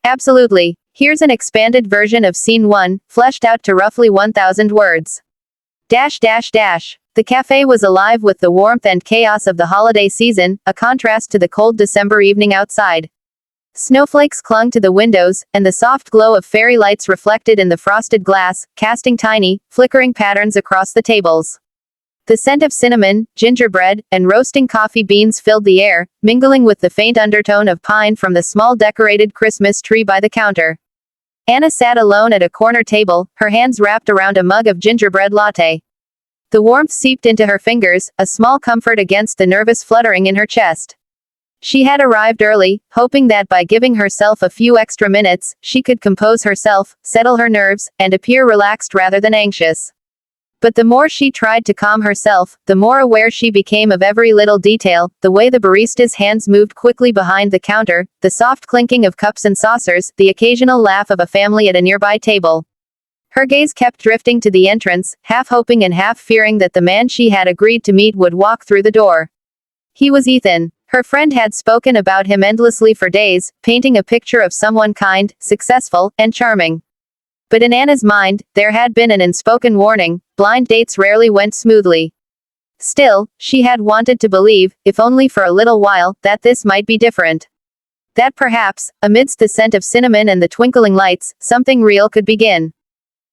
Absolutely. Here's an expanded version of Scene 1, fleshed out to roughly 1,000 words. Dash dash dash. The cafe was alive with the warmth and chaos of the holiday season, a contrast to the cold December evening outside. Snowflakes clung to the windows, and the soft glow of fairy lights reflected in the frosted glass, casting tiny, flickering patterns across the tables. The scent of cinnamon, gingerbread, and roasting coffee beans filled the air, mingling with the faint undertone of pine from the small decorated Christmas tree by the counter. Anna sat alone at a corner table, her hands wrapped around a mug of gingerbread latte. The warmth seeped into her fingers, a small comfort against the nervous fluttering in her chest. She had arrived early, hoping that by giving herself a few extra minutes, she could compose herself, settle her nerves, and appear relaxed rather than anxious. But the more she tried to calm herself, the more aware she became of every little detail, the way the barista's hands moved quickly behind the counter, the soft clinking of cups and saucers, the occasional laugh of a family at a nearby table. Her gaze kept drifting to the entrance, half hoping and half fearing that the man she had agreed to meet would walk through the door. He was Ethan. Her friend had spoken about him endlessly for days, painting a picture of someone kind, successful, and charming. But in Anna's mind, there had been an unspoken warning: blind dates rarely went smoothly. Still, she had wanted to believe, if only for a little while, that this might be different. That perhaps, amidst the scent of cinnamon and the twinkling lights, something real could begin.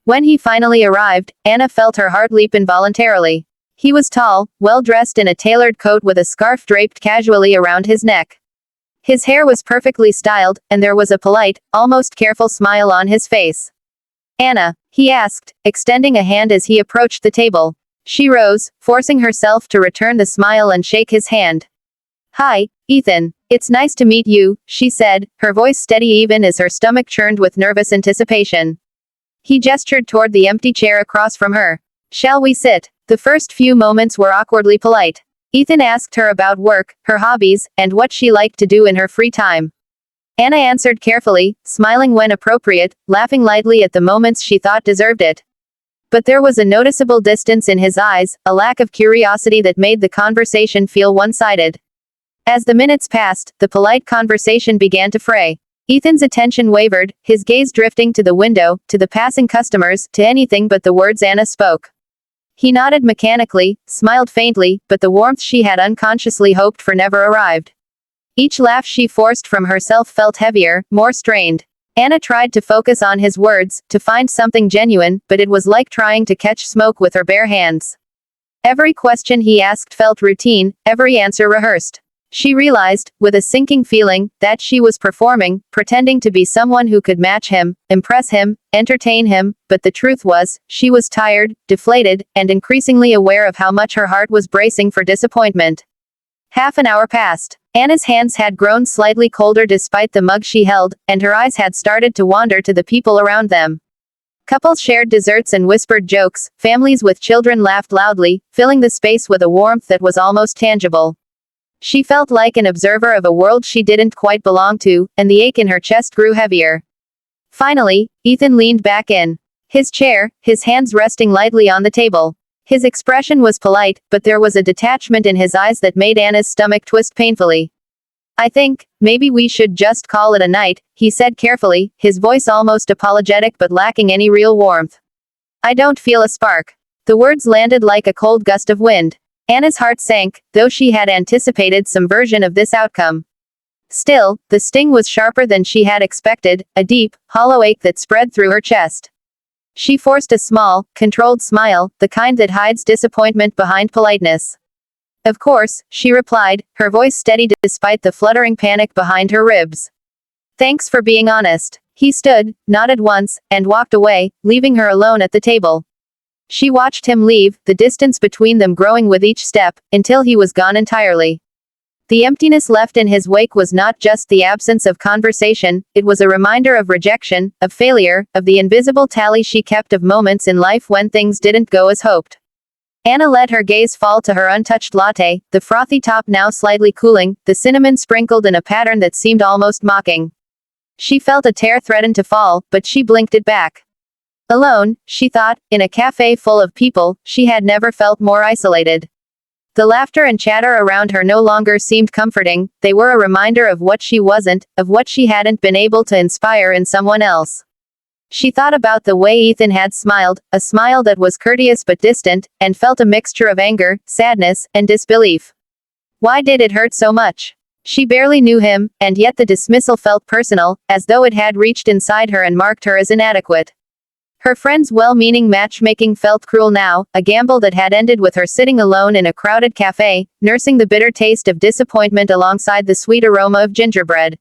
When he finally arrived, Anna felt her heart leap involuntarily. He was tall, well-dressed in a tailored coat with a scarf draped casually around his neck. His hair was perfectly styled, and there was a polite, almost careful smile on his face. "Anna," he asked, extending a hand as he approached the table. She rose, forcing herself to return the smile and shake his hand. "Hi, Ethan. It's nice to meet you," she said, her voice steady even as her stomach churned with nervous anticipation. He gestured toward the empty chair across from her. "Shall we sit?" The first few moments were awkwardly polite. Ethan asked her about work, her hobbies, and what she liked to do in her free time. Anna answered carefully, smiling when appropriate, laughing lightly at the moments she thought deserved it. But there was a noticeable distance in his eyes, a lack of curiosity that made the conversation feel one-sided. As the minutes passed, the polite conversation began to fray. Ethan's attention wavered, his gaze drifting to the window, to the passing customers, to anything but the words Anna spoke. He nodded mechanically, smiled faintly, but the warmth she had unconsciously hoped for never arrived. Each laugh she forced from herself felt heavier, more strained. Anna tried to focus on his words, to find something genuine, but it was like trying to catch smoke with her bare hands. Every question he asked felt routine, every answer rehearsed. She realized, with a sinking feeling, that she was performing, pretending to be someone who could match him, impress him, entertain him, but the truth was, she was tired, deflated, and increasingly aware of how much her heart was bracing for disappointment. Half an hour passed. Anna's hands had grown slightly colder despite the mug she held, and her eyes had started to wander to the people around them. Couples shared desserts and whispered jokes, families with children laughed loudly, filling the space with a warmth that was almost tangible. She felt like an observer of a world she didn't quite belong to, and the ache in her chest grew heavier. Finally, Ethan leaned back in his chair, his hands resting lightly on the table. His expression was polite, but there was a detachment in his eyes that made Anna's stomach twist painfully. "I think, maybe we should just call it a night," he said carefully, his voice almost apologetic but lacking any real warmth. "I don't feel a spark." The words landed like a cold gust of wind. Anna's heart sank, though she had anticipated some version of this outcome. Still, the sting was sharper than she had expected, a deep, hollow ache that spread through her chest. She forced a small, controlled smile, the kind that hides disappointment behind politeness. "Of course," she replied, her voice steady despite the fluttering panic behind her ribs. "Thanks for being honest." He stood, nodded once, and walked away, leaving her alone at the table. She watched him leave, the distance between them growing with each step, until he was gone entirely. The emptiness left in his wake was not just the absence of conversation, it was a reminder of rejection, of failure, of the invisible tally she kept of moments in life when things didn't go as hoped. Anna let her gaze fall to her untouched latte, the frothy top now slightly cooling, the cinnamon sprinkled in a pattern that seemed almost mocking. She felt a tear threaten to fall, but she blinked it back. Alone, she thought, in a cafe full of people, she had never felt more isolated. The laughter and chatter around her no longer seemed comforting, they were a reminder of what she wasn't, of what she hadn't been able to inspire in someone else. She thought about the way Ethan had smiled, a smile that was courteous but distant, and felt a mixture of anger, sadness, and disbelief. Why did it hurt so much? She barely knew him, and yet the dismissal felt personal, as though it had reached inside her and marked her as inadequate. Her friend's well-meaning matchmaking felt cruel now, a gamble that had ended with her sitting alone in a crowded cafe, nursing the bitter taste of disappointment alongside the sweet aroma of gingerbread.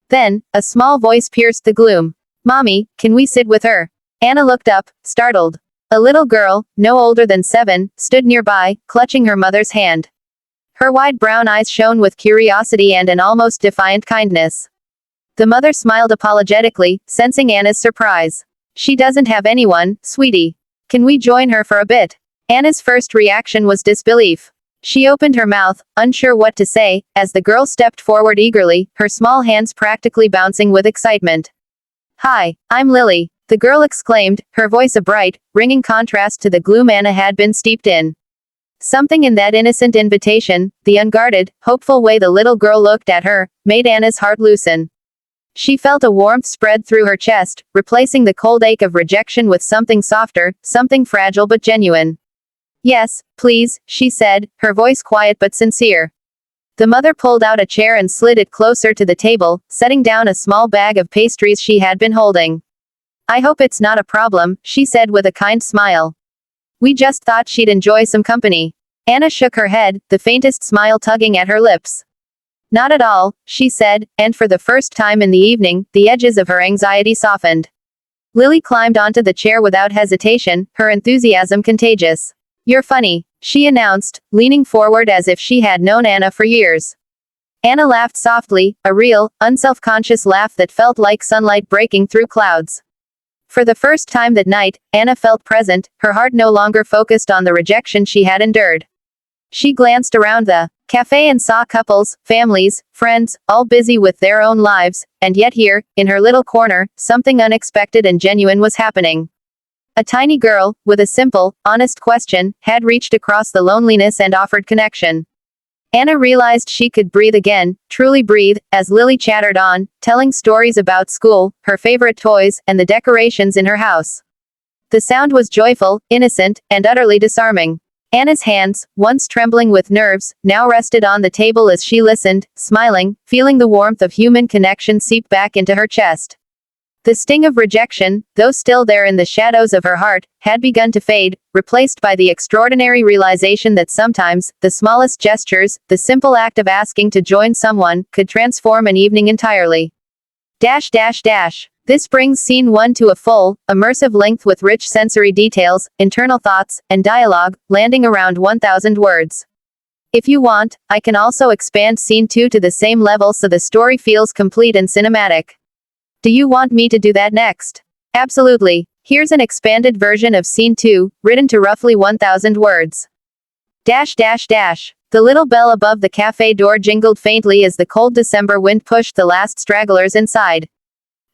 Then, a small voice pierced the gloom. "Mommy, can we sit with her?" Anna looked up, startled. A little girl, no older than 7, stood nearby, clutching her mother's hand. Her wide brown eyes shone with curiosity and an almost defiant kindness. The mother smiled apologetically, sensing Anna's surprise. "She doesn't have anyone, sweetie. Can we join her for a bit?" Anna's first reaction was disbelief. She opened her mouth, unsure what to say, as the girl stepped forward eagerly, her small hands practically bouncing with excitement. "Hi, I'm Lily," the girl exclaimed, her voice a bright, ringing contrast to the gloom Anna had been steeped in. Something in that innocent invitation, the unguarded, hopeful way the little girl looked at her, made Anna's heart loosen. She felt a warmth spread through her chest, replacing the cold ache of rejection with something softer, something fragile but genuine. "Yes, please," she said, her voice quiet but sincere. The mother pulled out a chair and slid it closer to the table, setting down a small bag of pastries she had been holding. "I hope it's not a problem," she said with a kind smile. "We just thought she'd enjoy some company." Anna shook her head, the faintest smile tugging at her lips. "Not at all," she said, and for the first time in the evening, the edges of her anxiety softened. Lily climbed onto the chair without hesitation, her enthusiasm contagious. "You're funny," she announced, leaning forward as if she had known Anna for years. Anna laughed softly, a real, unself-conscious laugh that felt like sunlight breaking through clouds. For the first time that night, Anna felt present, her heart no longer focused on the rejection she had endured. She glanced around the cafe and saw couples, families, friends, all busy with their own lives, and yet here, in her little corner, something unexpected and genuine was happening. A tiny girl, with a simple, honest question, had reached across the loneliness and offered connection. Anna realized she could breathe again, truly breathe, as Lily chattered on, telling stories about school, her favorite toys, and the decorations in her house. The sound was joyful, innocent, and utterly disarming. Anna's hands, once trembling with nerves, now rested on the table as she listened, smiling, feeling the warmth of human connection seep back into her chest. The sting of rejection, though still there in the shadows of her heart, had begun to fade, replaced by the extraordinary realization that sometimes, the smallest gestures, the simple act of asking to join someone, could transform an evening entirely. This brings scene 1 to a full, immersive length with rich sensory details, internal thoughts, and dialogue, landing around 1,000 words. If you want, I can also expand scene 2 to the same level so the story feels complete and cinematic. Do you want me to do that next? Absolutely. Here's an expanded version of scene 2, written to roughly 1,000 words. The little bell above the cafe door jingled faintly as the cold December wind pushed the last stragglers inside.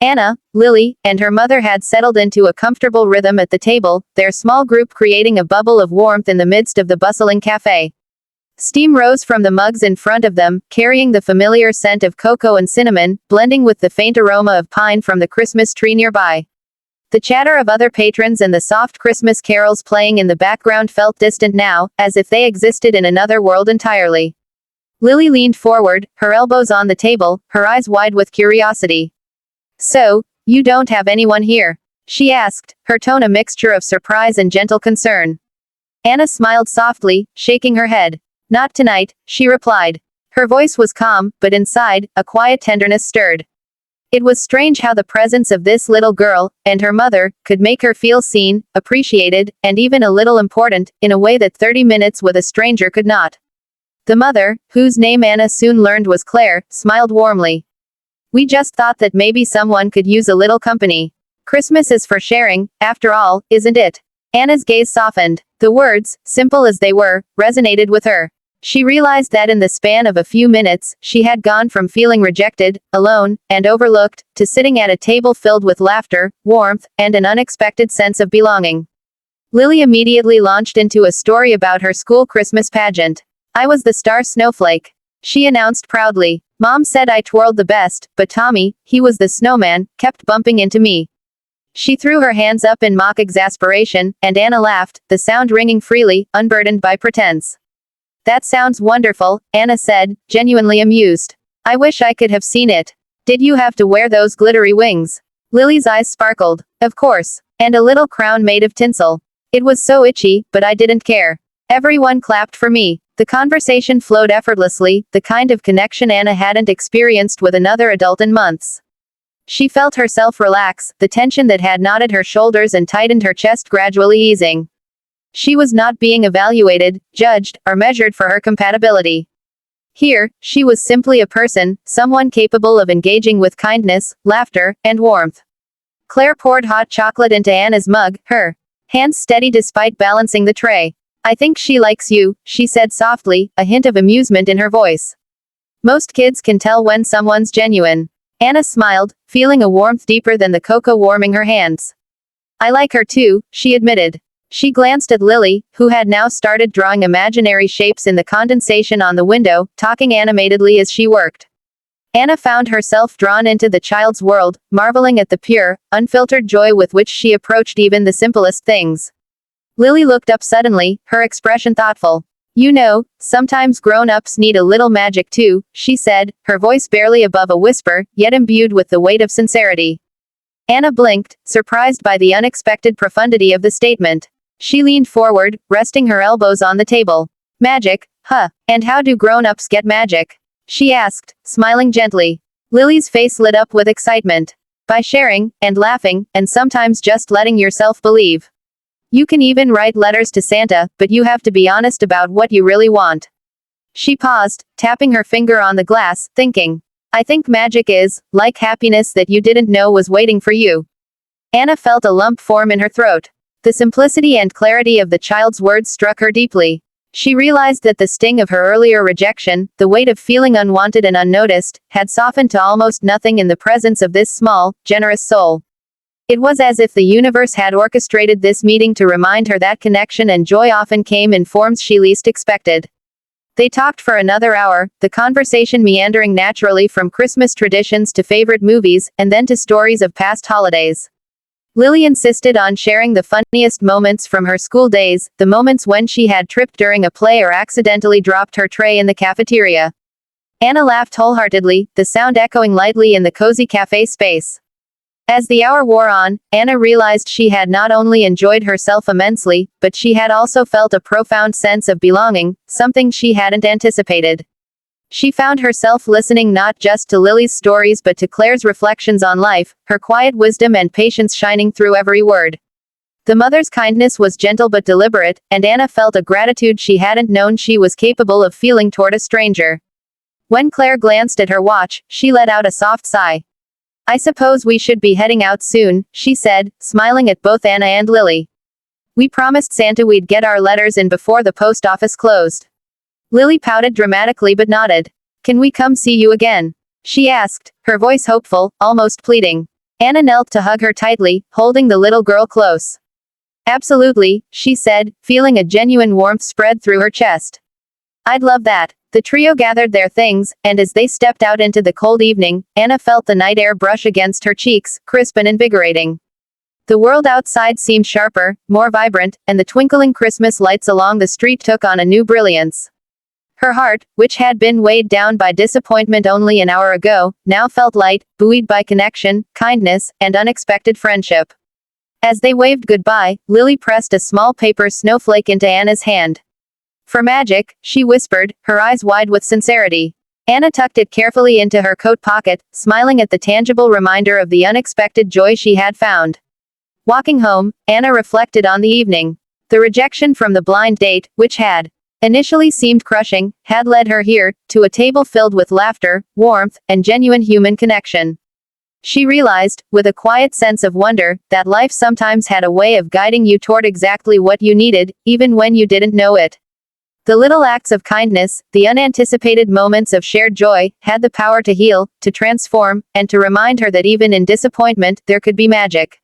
Anna, Lily, and her mother had settled into a comfortable rhythm at the table, their small group creating a bubble of warmth in the midst of the bustling cafe. Steam rose from the mugs in front of them, carrying the familiar scent of cocoa and cinnamon, blending with the faint aroma of pine from the Christmas tree nearby. The chatter of other patrons and the soft Christmas carols playing in the background felt distant now, as if they existed in another world entirely. Lily leaned forward, her elbows on the table, her eyes wide with curiosity. "So, you don't have anyone here?" she asked, her tone a mixture of surprise and gentle concern. Anna smiled softly, shaking her head. "Not tonight," she replied. Her voice was calm, but inside, a quiet tenderness stirred. It was strange how the presence of this little girl, and her mother, could make her feel seen, appreciated, and even a little important, in a way that 30 minutes with a stranger could not. The mother, whose name Anna soon learned was Claire, smiled warmly. "We just thought that maybe someone could use a little company. Christmas is for sharing, after all, isn't it?" Anna's gaze softened. The words, simple as they were, resonated with her. She realized that in the span of a few minutes, she had gone from feeling rejected, alone, and overlooked, to sitting at a table filled with laughter, warmth, and an unexpected sense of belonging. Lily immediately launched into a story about her school Christmas pageant. I was the star snowflake, she announced proudly. Mom said I twirled the best, but Tommy, he was the snowman, kept bumping into me. She threw her hands up in mock exasperation, and Anna laughed, the sound ringing freely, unburdened by pretense. That sounds wonderful, Anna said, genuinely amused. I wish I could have seen it. Did you have to wear those glittery wings? Lily's eyes sparkled. Of course. And a little crown made of tinsel. It was so itchy, but I didn't care. Everyone clapped for me. The conversation flowed effortlessly, the kind of connection Anna hadn't experienced with another adult in months. She felt herself relax, the tension that had knotted her shoulders and tightened her chest gradually easing. She was not being evaluated, judged, or measured for her compatibility. Here, she was simply a person, someone capable of engaging with kindness, laughter, and warmth. Claire poured hot chocolate into Anna's mug, her hands steady despite balancing the tray. I think she likes you, she said softly, a hint of amusement in her voice. Most kids can tell when someone's genuine. Anna smiled, feeling a warmth deeper than the cocoa warming her hands. I like her too, she admitted. She glanced at Lily, who had now started drawing imaginary shapes in the condensation on the window, talking animatedly as she worked. Anna found herself drawn into the child's world, marveling at the pure, unfiltered joy with which she approached even the simplest things. Lily looked up suddenly, her expression thoughtful. You know, sometimes grown-ups need a little magic too, she said, her voice barely above a whisper, yet imbued with the weight of sincerity. Anna blinked, surprised by the unexpected profundity of the statement. She leaned forward, resting her elbows on the table. Magic, huh? And how do grown-ups get magic? She asked, smiling gently. Lily's face lit up with excitement. By sharing, and laughing, and sometimes just letting yourself believe. You can even write letters to Santa, but you have to be honest about what you really want. She paused, tapping her finger on the glass, thinking. I think magic is, like happiness that you didn't know was waiting for you. Anna felt a lump form in her throat. The simplicity and clarity of the child's words struck her deeply. She realized that the sting of her earlier rejection, the weight of feeling unwanted and unnoticed, had softened to almost nothing in the presence of this small, generous soul. It was as if the universe had orchestrated this meeting to remind her that connection and joy often came in forms she least expected. They talked for another hour, the conversation meandering naturally from Christmas traditions to favorite movies, and then to stories of past holidays. Lily insisted on sharing the funniest moments from her school days, the moments when she had tripped during a play or accidentally dropped her tray in the cafeteria. Anna laughed wholeheartedly, the sound echoing lightly in the cozy cafe space. As the hour wore on, Anna realized she had not only enjoyed herself immensely, but she had also felt a profound sense of belonging, something she hadn't anticipated. She found herself listening not just to Lily's stories but to Claire's reflections on life, her quiet wisdom and patience shining through every word. The mother's kindness was gentle but deliberate, and Anna felt a gratitude she hadn't known she was capable of feeling toward a stranger. When Claire glanced at her watch, she let out a soft sigh. I suppose we should be heading out soon, she said, smiling at both Anna and Lily. We promised Santa we'd get our letters in before the post office closed. Lily pouted dramatically but nodded. Can we come see you again? She asked, her voice hopeful, almost pleading. Anna knelt to hug her tightly, holding the little girl close. Absolutely, she said, feeling a genuine warmth spread through her chest. I'd love that. The trio gathered their things, and as they stepped out into the cold evening, Anna felt the night air brush against her cheeks, crisp and invigorating. The world outside seemed sharper, more vibrant, and the twinkling Christmas lights along the street took on a new brilliance. Her heart, which had been weighed down by disappointment only an hour ago, now felt light, buoyed by connection, kindness, and unexpected friendship. As they waved goodbye, Lily pressed a small paper snowflake into Anna's hand. For magic, she whispered, her eyes wide with sincerity. Anna tucked it carefully into her coat pocket, smiling at the tangible reminder of the unexpected joy she had found. Walking home, Anna reflected on the evening. The rejection from the blind date, which had initially seemed crushing, had led her here, to a table filled with laughter, warmth, and genuine human connection. She realized, with a quiet sense of wonder, that life sometimes had a way of guiding you toward exactly what you needed, even when you didn't know it. The little acts of kindness, the unanticipated moments of shared joy, had the power to heal, to transform, and to remind her that even in disappointment, there could be magic.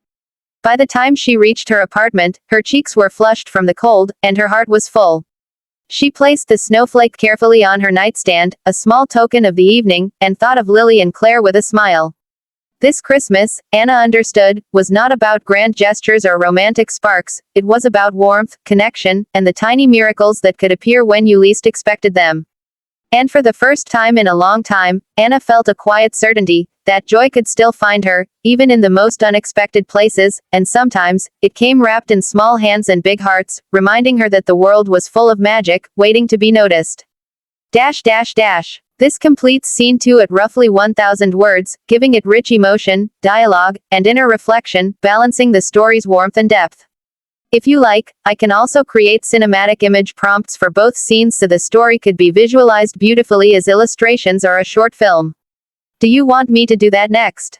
By the time she reached her apartment, her cheeks were flushed from the cold, and her heart was full. She placed the snowflake carefully on her nightstand, a small token of the evening, and thought of Lily and Claire with a smile. This Christmas, Anna understood, was not about grand gestures or romantic sparks, it was about warmth, connection, and the tiny miracles that could appear when you least expected them. And for the first time in a long time, Anna felt a quiet certainty that joy could still find her, even in the most unexpected places, and sometimes, it came wrapped in small hands and big hearts, reminding her that the world was full of magic, waiting to be noticed. This completes scene 2 at roughly 1,000 words, giving it rich emotion, dialogue, and inner reflection, balancing the story's warmth and depth. If you like, I can also create cinematic image prompts for both scenes so the story could be visualized beautifully as illustrations or a short film. Do you want me to do that next?